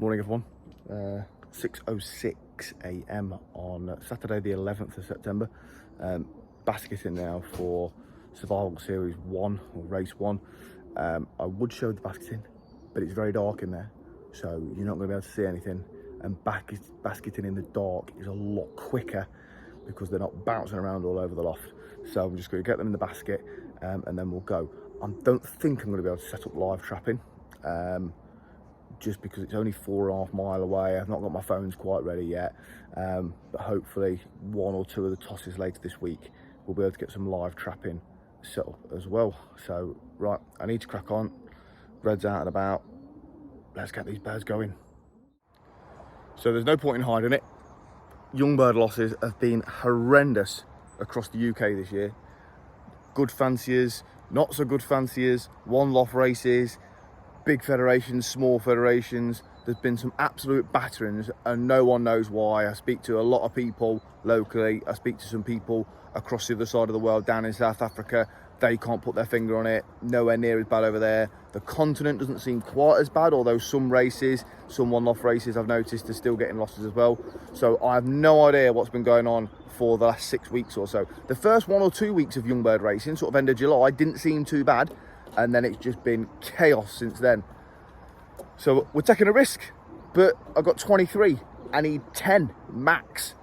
Morning everyone, 6:06 a.m. on Saturday the 11th of September. Basketing now for Survival Series 1 or Race 1. I would show the basketing, but it's very dark in there, so you're not going to be able to see anything, and basketing in the dark is a lot quicker because they're not bouncing around all over the loft. So I'm just going to get them in the basket and then we'll go. I don't think I'm going to be able to set up live trapping. Just because it's only 4.5 miles away. I've not got my phones quite ready yet, but hopefully one or two of the tosses later this week we'll be able to get some live trapping set up as well. So right, I need to crack on. Red's out and about. Let's get these birds going. So there's no point in hiding it. Young bird losses have been horrendous across the UK this year. Good fanciers, not so good fanciers, one loft races, big federations, small federations. There's been some absolute batterings and no one knows why. I speak to a lot of people locally. I speak to some people across the other side of the world, down in South Africa. They can't put their finger on it. Nowhere near as bad over there. The continent doesn't seem quite as bad, although some races, some one-off races I've noticed are still getting losses as well. So I have no idea what's been going on for the last 6 weeks or so. The first 1 or 2 weeks of young bird racing, sort of end of July, didn't seem too bad. And then it's just been chaos since then. So we're taking a risk, but I've got 23. I need 10 max,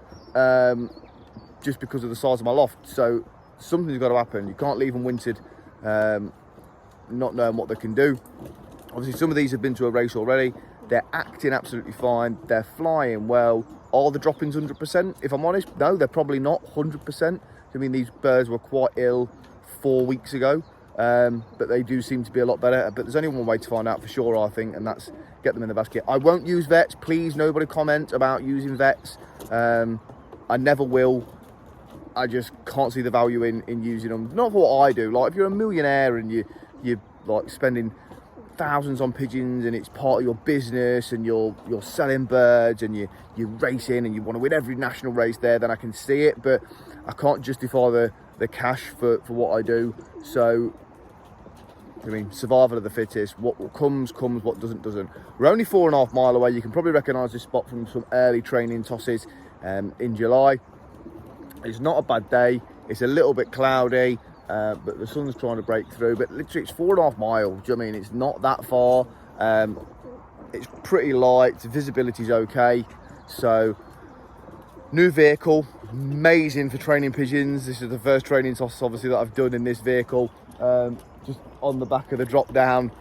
just because of the size of my loft. So something's got to happen. You can't leave them wintered, not knowing what they can do. Obviously, some of these have been to a race already. They're acting absolutely fine. They're flying well. Are the droppings 100%? If I'm honest, no, they're probably not 100%. I mean, these birds were quite ill 4 weeks ago. But they do seem to be a lot better. But there's only one way to find out for sure, I think, and that's get them in the basket. I won't use vets. Please, nobody comment about using vets. I never will. I just can't see the value in using them. Not for what I do. Like, if you're a millionaire and you're like spending thousands on pigeons and it's part of your business and you're selling birds and you're racing and you want to win every national race there, then I can see it. But I can't justify the cash for what I do. So I mean, survival of the fittest. What comes, what doesn't. We're only 4.5 miles away. You can probably recognise this spot from some early training tosses in July. It's not a bad day. It's a little bit cloudy, but the sun's trying to break through. But literally, it's 4.5 miles. Do you know what I mean? It's not that far. It's pretty light. Visibility's okay. So, new vehicle, amazing for training pigeons. This is the first training toss, obviously, that I've done in this vehicle. Just on the back of the drop down,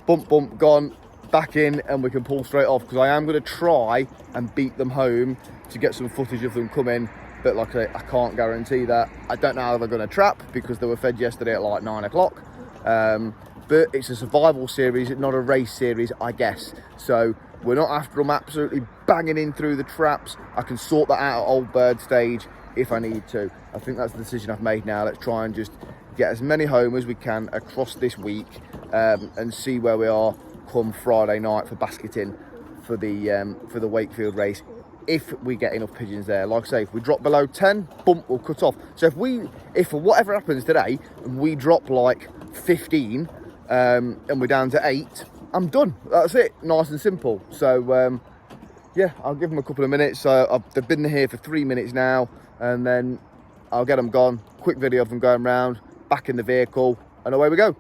bump, gone, back in, and we can pull straight off, because I am going to try and beat them home to get some footage of them coming. But like I say, I can't guarantee that. I don't know how they're going to trap, because they were fed yesterday at like 9 o'clock. But it's a survival series, not a race series, I guess. So we're not after them absolutely banging in through the traps. I can sort that out at old bird stage if I need to. I think that's the decision I've made now. Let's try and just get as many home as we can across this week, and see where we are come Friday night for basketing for the Wakefield race, if we get enough pigeons there. Like I say, if we drop below 10, bump, we'll cut off. So if for whatever happens today and we drop like 15 and we're down to 8, I'm done. That's it, nice and simple. So yeah, I'll give them a couple of minutes. They've been here for 3 minutes now, and then I'll get them gone. Quick video of them going round, back in the vehicle, and away we go.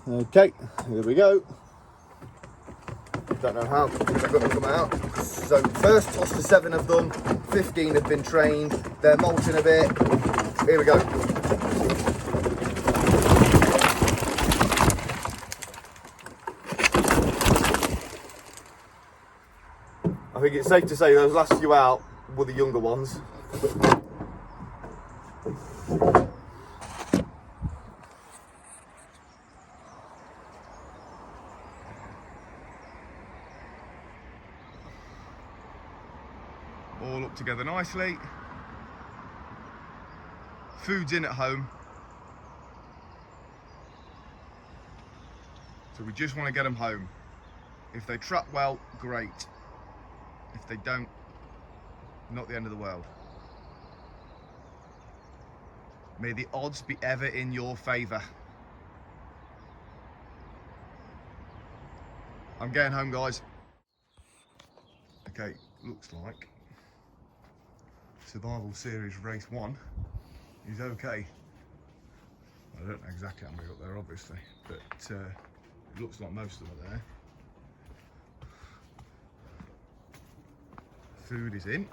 Okay, here we go. Don't know how they're going to come out. So first toss to 7 of them, 15 have been trained. They're molting a bit. Here we go. I think it's safe to say those last few out were the younger ones. All up together nicely. Food's in at home. So we just want to get them home. If they trap well, great. If they don't, not the end of the world. May the odds be ever in your favour. I'm getting home, guys. Okay, looks like Survival Series Race 1 is okay. I don't know exactly how many up there, obviously, but it looks like most of them are there. Food is in.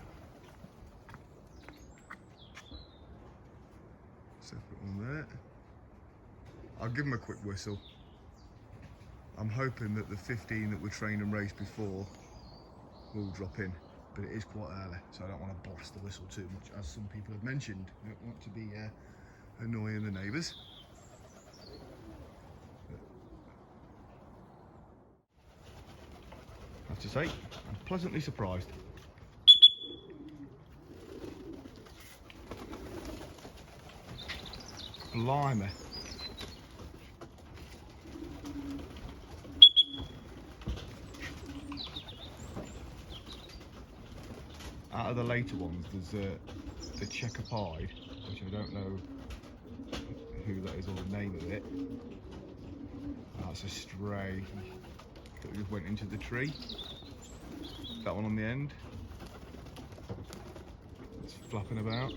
Separate one there. I'll give them a quick whistle. I'm hoping that the 15 that were trained and raced before will drop in, but it is quite early, so I don't want to blast the whistle too much, as some people have mentioned. I don't want to be annoying the neighbours. I have to say, I'm pleasantly surprised. Blimey. Out of the later ones, there's the checker pied, which I don't know who that is or the name of it. That's a stray that just went into the tree. That one on the end. It's flapping about.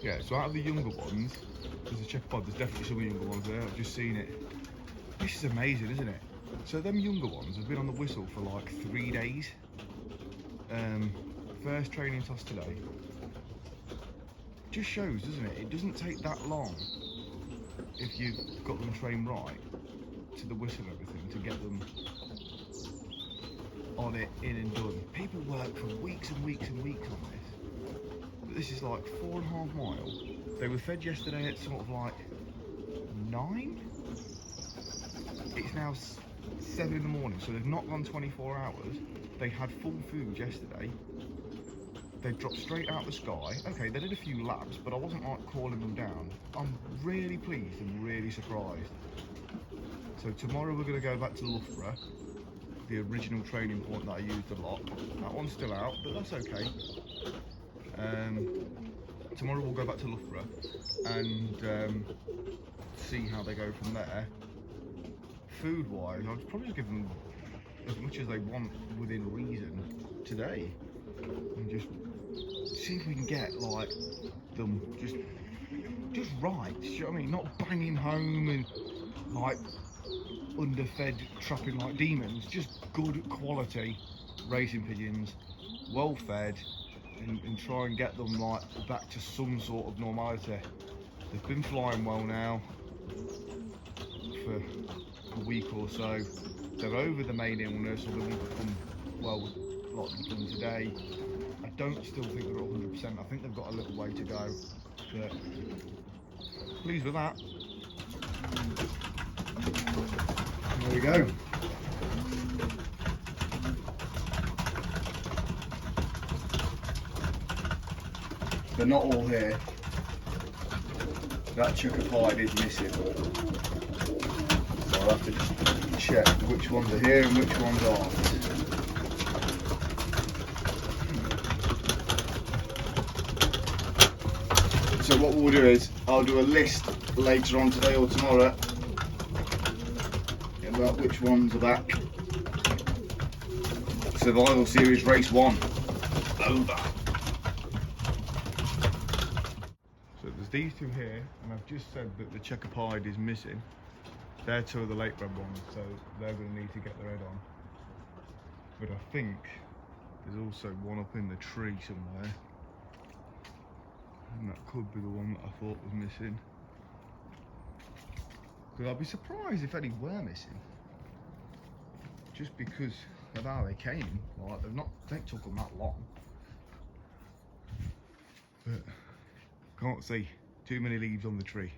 Yeah, so out of the younger ones, there's a checker pied. There's definitely some younger ones there. I've just seen it. This is amazing, isn't it? So them younger ones have been on the whistle for like 3 days. First training toss today. Just shows, doesn't it? It doesn't take that long if you've got them trained right to the whistle and everything to get them on it, in and done. People work for weeks and weeks and weeks on this. But this is like 4.5 miles. They were fed yesterday at sort of like 9. It's now 7 in the morning, so they've not gone 24 hours. They had full food yesterday. They dropped straight out of the sky. Okay, they did a few laps, but I wasn't like calling them down. I'm really pleased and really surprised. So tomorrow we're going to go back to Loughborough, the original training point that I used a lot. That one's still out, but that's okay. Tomorrow we'll go back to Loughborough and see how they go from there. Food-wise, I'll probably give them as much as they want within reason today, and just see if we can get like them just right. Do you know what I mean? Not banging home and like underfed, trapping like demons. Just good quality racing pigeons, well fed, and try and get them like back to some sort of normality. They've been flying well now for a week or so. They're over the main illness, or they won't become well like they've done today. I don't still think they're at 100%. I think they've got a little way to go, but pleased with that. There we go. They're not all here. That chucker pied is missing. So I'll have to just check which ones are here and which ones aren't. So what we'll do is, I'll do a list later on today or tomorrow about which ones are back. Survival Series Race 1. Over. So there's these two here, and I've just said that the checker pied is missing. They're 2 of the late bred ones, so they're going to need to get their head on. But I think there's also one up in the tree somewhere. And that could be the one that I thought was missing. Because I'd be surprised if any were missing. Just because of how they came. Like, they took them that long. But can't see. Too many leaves on the tree.